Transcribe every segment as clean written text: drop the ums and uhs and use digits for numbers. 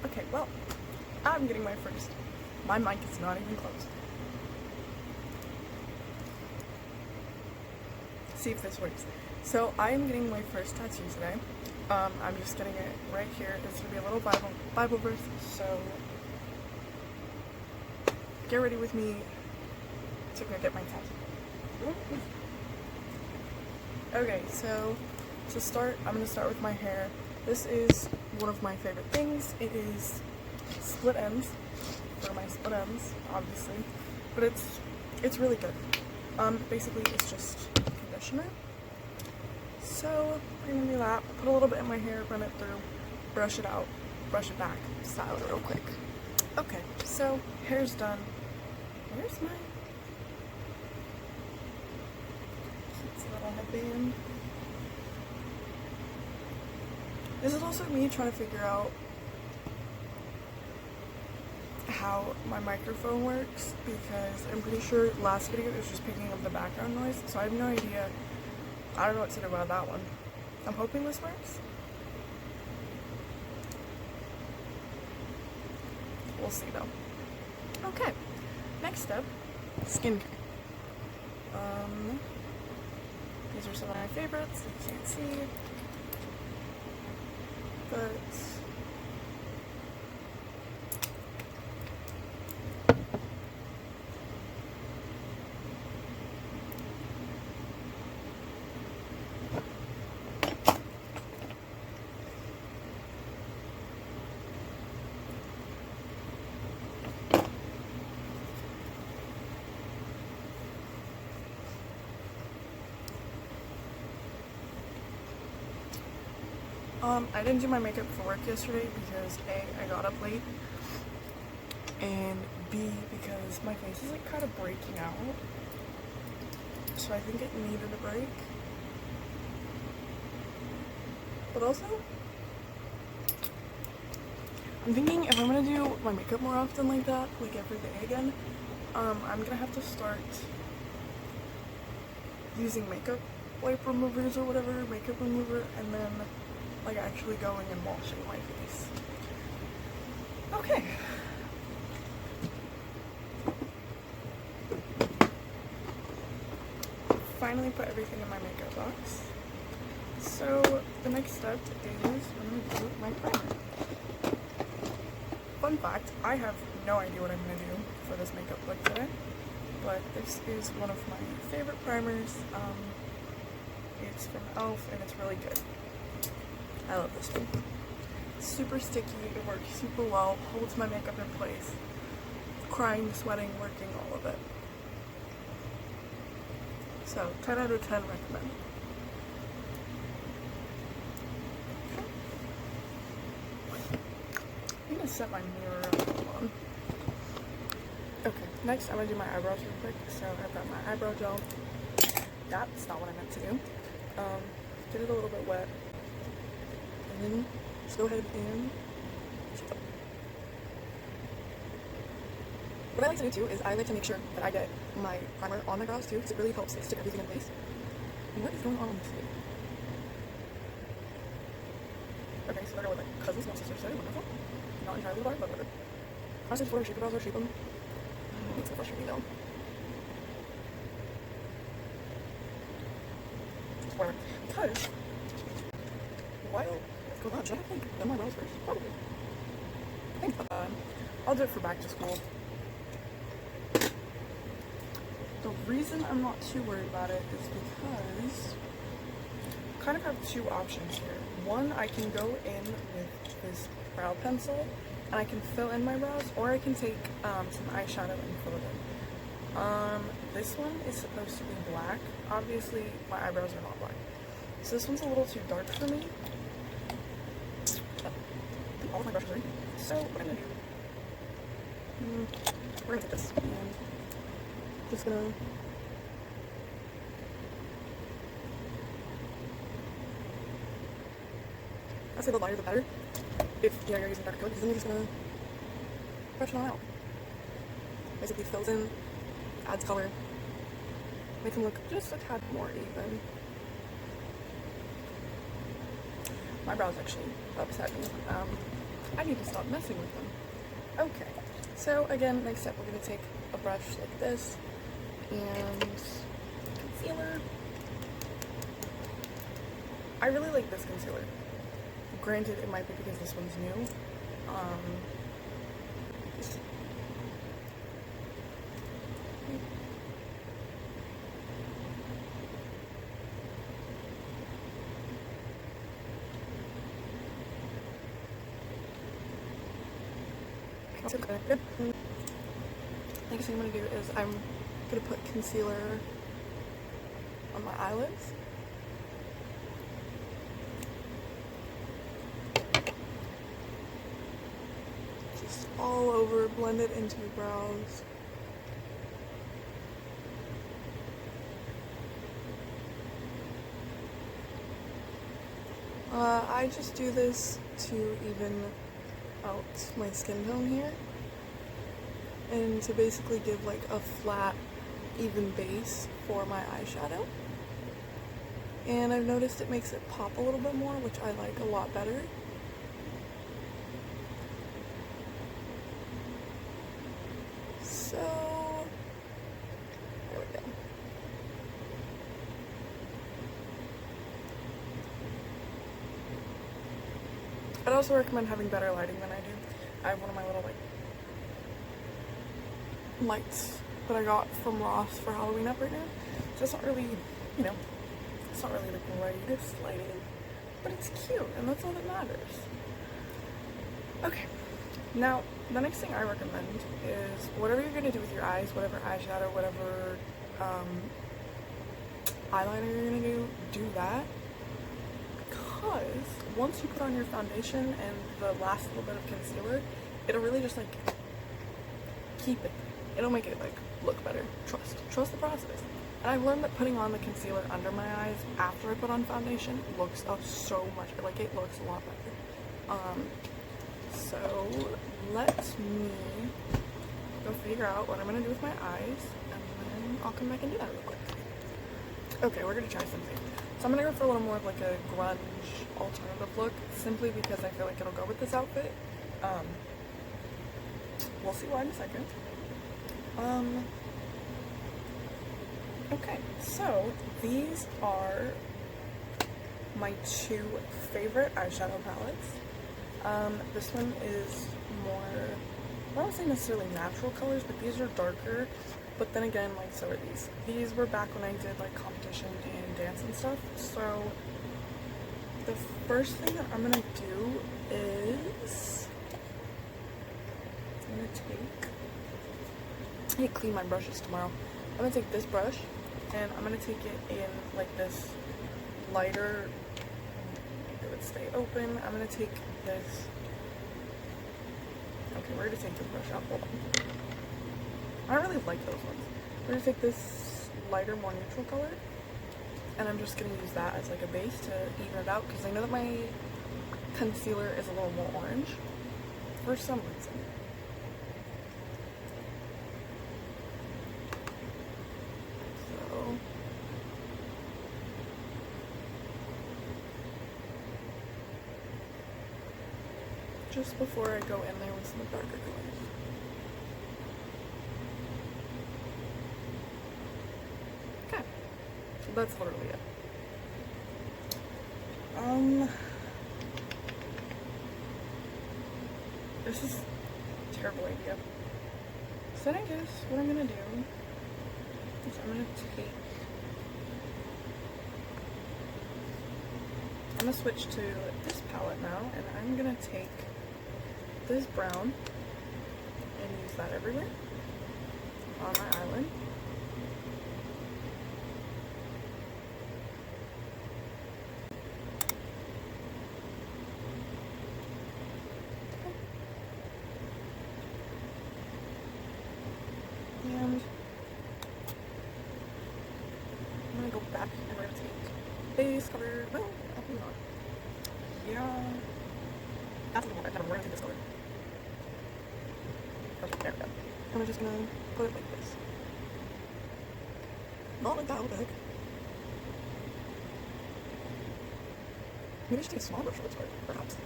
Okay, well, I'm getting my first. My mic is not even close. See if this works. So I am getting my first tattoo today. I'm just getting it right here. It's gonna be a little Bible verse. So get ready with me to go get my tattoo. Okay, so to start, I'm gonna start with my hair. This is one of my favorite things. It is split ends for my split ends, obviously, but it's really good. Basically, it's just conditioner. So we're gonna do that. Put a little bit in my hair, run it through, brush it out, brush it back, style it real quick. Okay, so hair's done. Where's my cute little headband? This is also me trying to figure out how my microphone works, because I'm pretty sure last video it was just picking up the background noise, so I have no idea. I don't know what to do about that one. I'm hoping this works. We'll see though. Okay, next step, skincare. These are some of my favorites. You can't see, but I didn't do my makeup for work yesterday because A, I got up late, and B, because my face is like kind of breaking out, so I think it needed a break. But also, I'm thinking if I'm gonna do my makeup more often like that, like every day again, I'm gonna have to start using makeup wipe removers or whatever, makeup remover, and then like actually going and washing my face. Okay. Finally put everything in my makeup box. So the next step is I'm gonna do my primer. Fun fact, I have no idea what I'm gonna do for this makeup look today, but this is one of my favorite primers. It's from e.l.f. and it's really good. I love this one. It's super sticky, it works super well, holds my makeup in place. Crying, sweating, working, all of it. So, 10 out of 10 recommend. I'm gonna set my mirror up. Hold on. Okay, next I'm gonna do my eyebrows real quick. So I've got my eyebrow gel. That's not what I meant to do. Get it a little bit wet. And then just go ahead and what I like to do too is I like to make sure that I get my primer on my brows too, because it really helps stick everything in place. And what is going on this video? Okay, so I go with like cousins, no sisters, so wonderful. Not entirely the bar, but whatever. Honestly, just whatever shape your brows are, shape them. It's gonna frustrate me though. Whatever. Because while go on, should I think done my brows first? Probably. I think I'll do it for back to school. The reason I'm not too worried about it is because I kind of have two options here. One, I can go in with this brow pencil and I can fill in my brows, or I can take some eyeshadow and fill it in. This one is supposed to be black. Obviously, my eyebrows are not black. So this one's a little too dark for me. All of my brushes are in. So what I'm gonna do, we're gonna take this and just gonna I say the lighter the better. If you're using darker color, because then you're just gonna brush it on out. Basically fills in, adds color, makes them look just a tad more even. My brows actually upset me. I need to stop messing with them. Okay, so again, next step, we're going to take a brush like this and concealer. I really like this concealer. Granted, it might be because this one's new. Next thing I'm going to do is I'm going to put concealer on my eyelids. Just all over, blend it into your brows. I just do this to even out my skin tone here, and to basically give like a flat, even base for my eyeshadow. And I've noticed it makes it pop a little bit more, which I like a lot better. So, there we go. I'd also recommend having better lighting than I do. I have one of my little like lights that I got from Ross for Halloween up right now. So it's not really, you know, it's not really the greatest lighting, but it's cute and that's all that matters. Okay, now the next thing I recommend is whatever you're gonna do with your eyes, whatever eyeshadow, whatever eyeliner you're gonna do that. Because once you put on your foundation and the last little bit of concealer, it'll really just like keep it. It'll make it like look better. Trust the process. And I've learned that putting on the concealer under my eyes after I put on foundation looks so much better. Like it looks a lot better. So let me go figure out what I'm gonna do with my eyes, and then I'll come back and do that real quick. Okay, we're gonna try something. So I'm gonna go for a little more of like a grunge alternative look, simply because I feel like it'll go with this outfit. We'll see why in a second. Okay, so these are my two favorite eyeshadow palettes. This one is more, I don't say necessarily natural colors, but these are darker. But then again, like, so are these. These were back when I did, like, competition and dance and stuff. So, the first thing that I'm gonna do is, I'm gonna take, I need to clean my brushes tomorrow. I'm gonna take this brush, and I'm gonna take it in, like, this lighter, it would stay open. I'm gonna take this, okay, we're gonna take this brush out, hold on. I don't really like those ones. We're gonna take this lighter, more neutral color, and I'm just gonna use that as like a base to even it out, because I know that my concealer is a little more orange for some reason. So, just before I go in there with some darker colors. That's literally it. This is a terrible idea. So I guess what I'm gonna do is I'm gonna switch to this palette now, and I'm gonna take this brown and use that everywhere on my eyelid. And I'm gonna go back and we're gonna take base color. No, hang on. Yeah, that's a little more. We're gonna take this color. Perfect. There we go. And we're just gonna put it like this. Not like that. What the heck? Maybe I should take a small brush for this part, perhaps.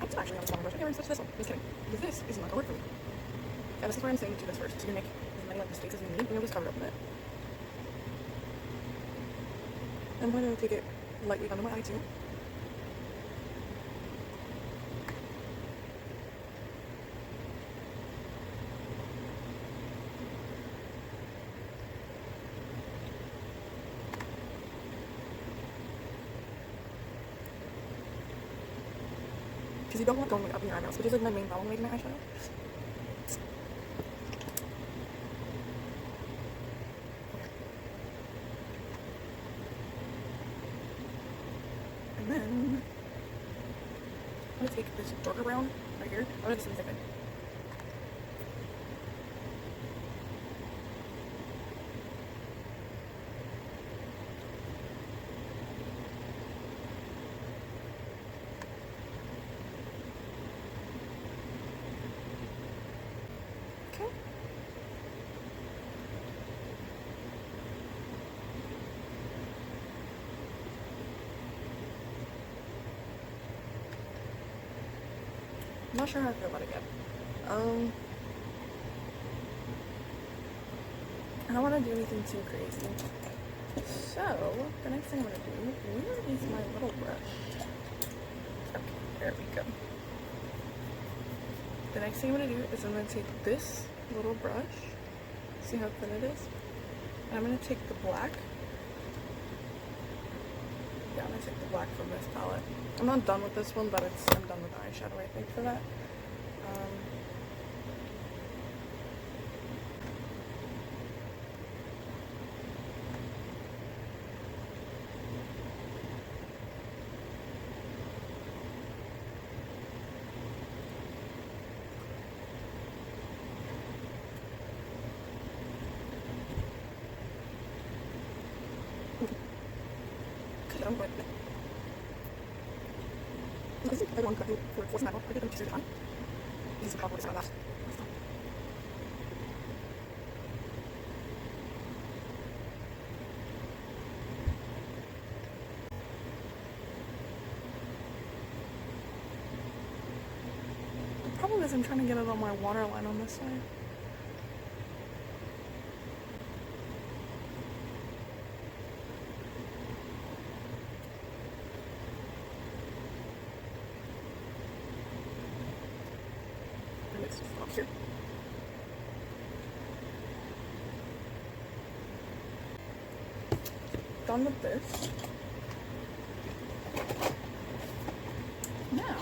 It's actually on a smaller brush. I never touched this one. Just kidding. Because this is not gonna work for me. Yeah, this is why I'm saying do this first. So you can make as many like mistakes as you need, and you'll just cover it up with it. I'm going to take it lightly under my eye too. Because you don't want going up in your eyebrows, which is like my main problem making my eyeshadow. And then I'm gonna take this darker brown right here. I'm gonna do something different. Okay. I'm not sure how I feel about it yet. I don't want to do anything too crazy. So, the next thing I'm going to do, where is my little brush? Okay, there we go. The next thing I'm going to do is I'm going to take this little brush, see how thin it is? And I'm going to take the black. Yeah, I'm going to take the black from this palette. I'm not done with this one, but I'm done with the eyeshadow, I think, for that. I'm going to because I want to for force metal, I get them to the time. These are probably some of that. The problem is I'm trying to get it on my waterline on this side. Here. Done with this. Now,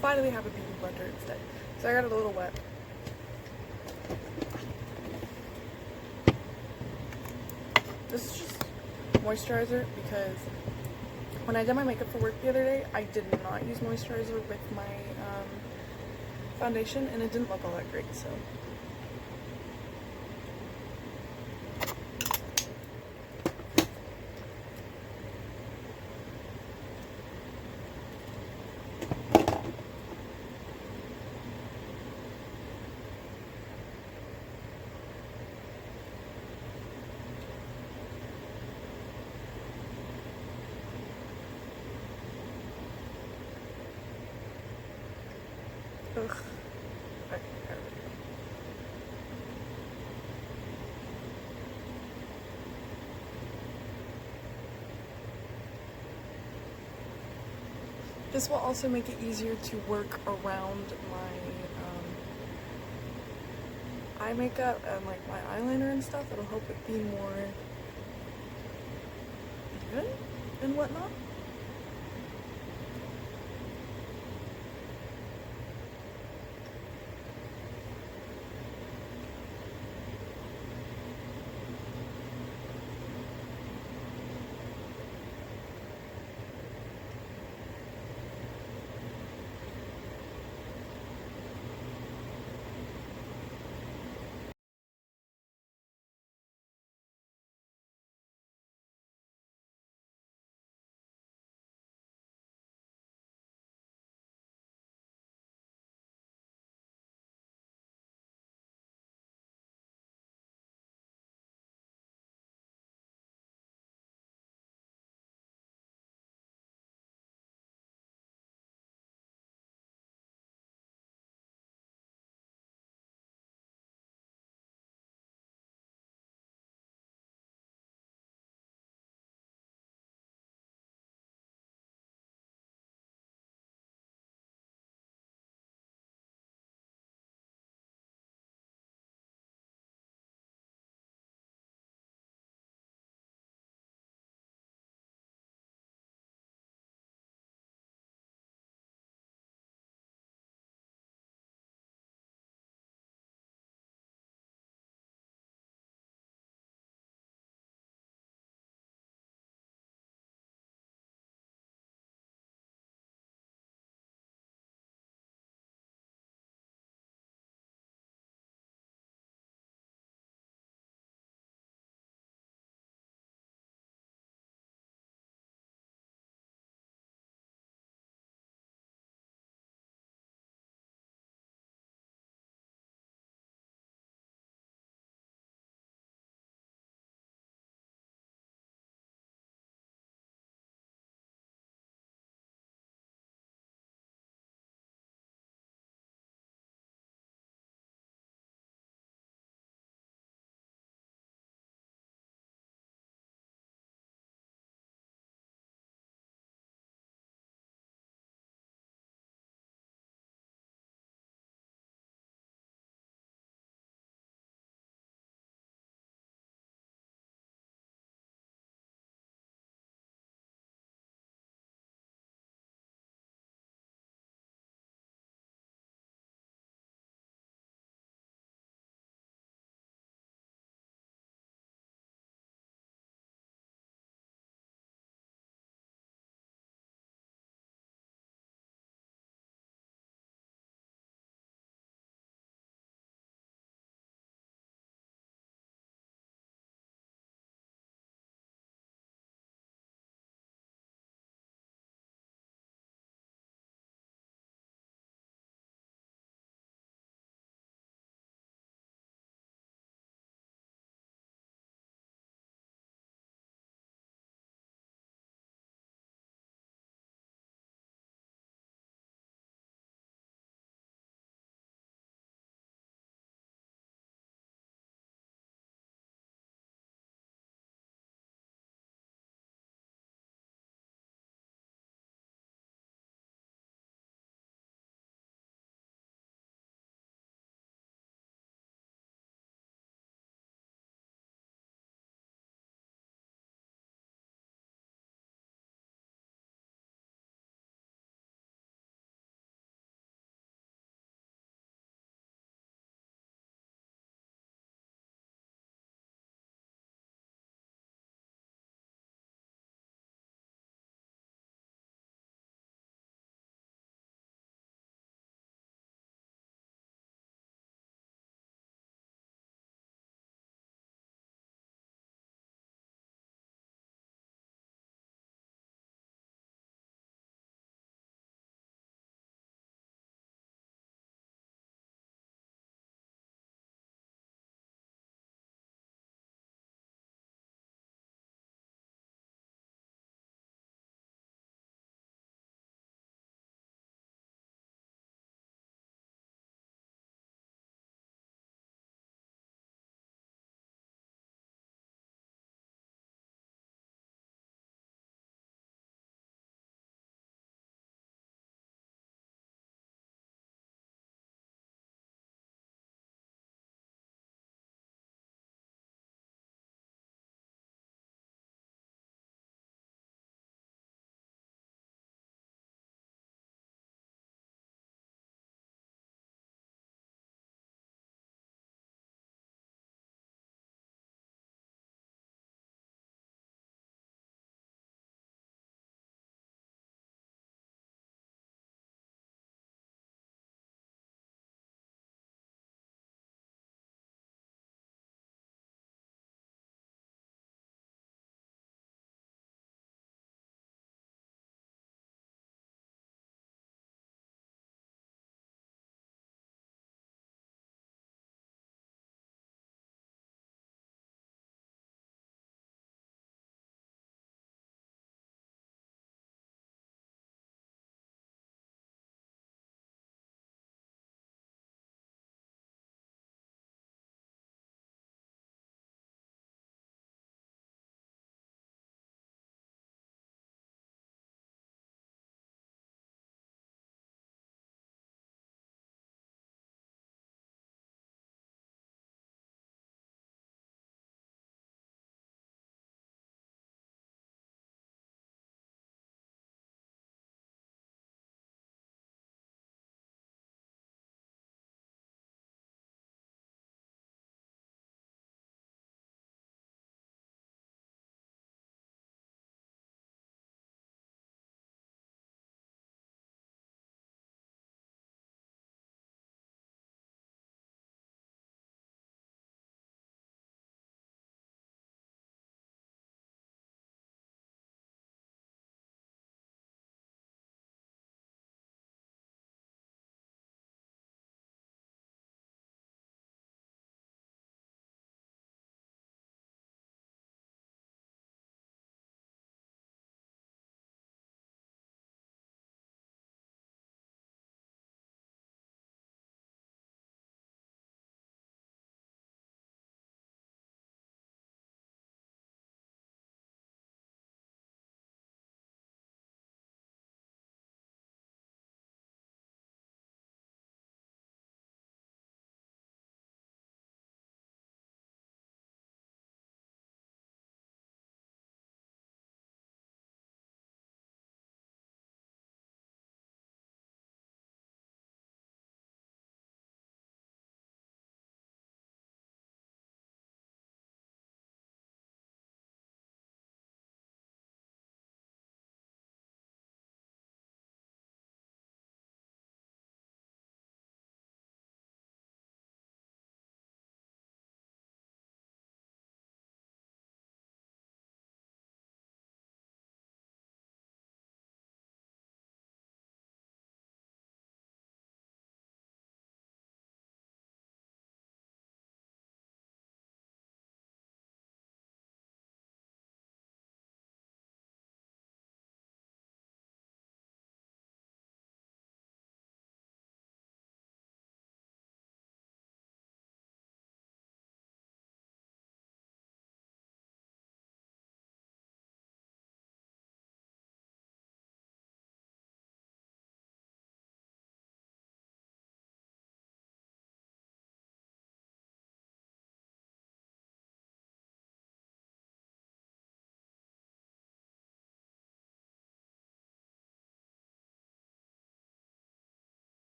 finally have a beauty blender instead. So I got it a little wet. This is just moisturizer because when I did my makeup for work the other day, I did not use moisturizer with my foundation, and it didn't look all that great, so. Ugh. This will also make it easier to work around my eye makeup and like my eyeliner and stuff. It'll help it be more even and whatnot.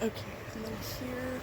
Okay, and then here,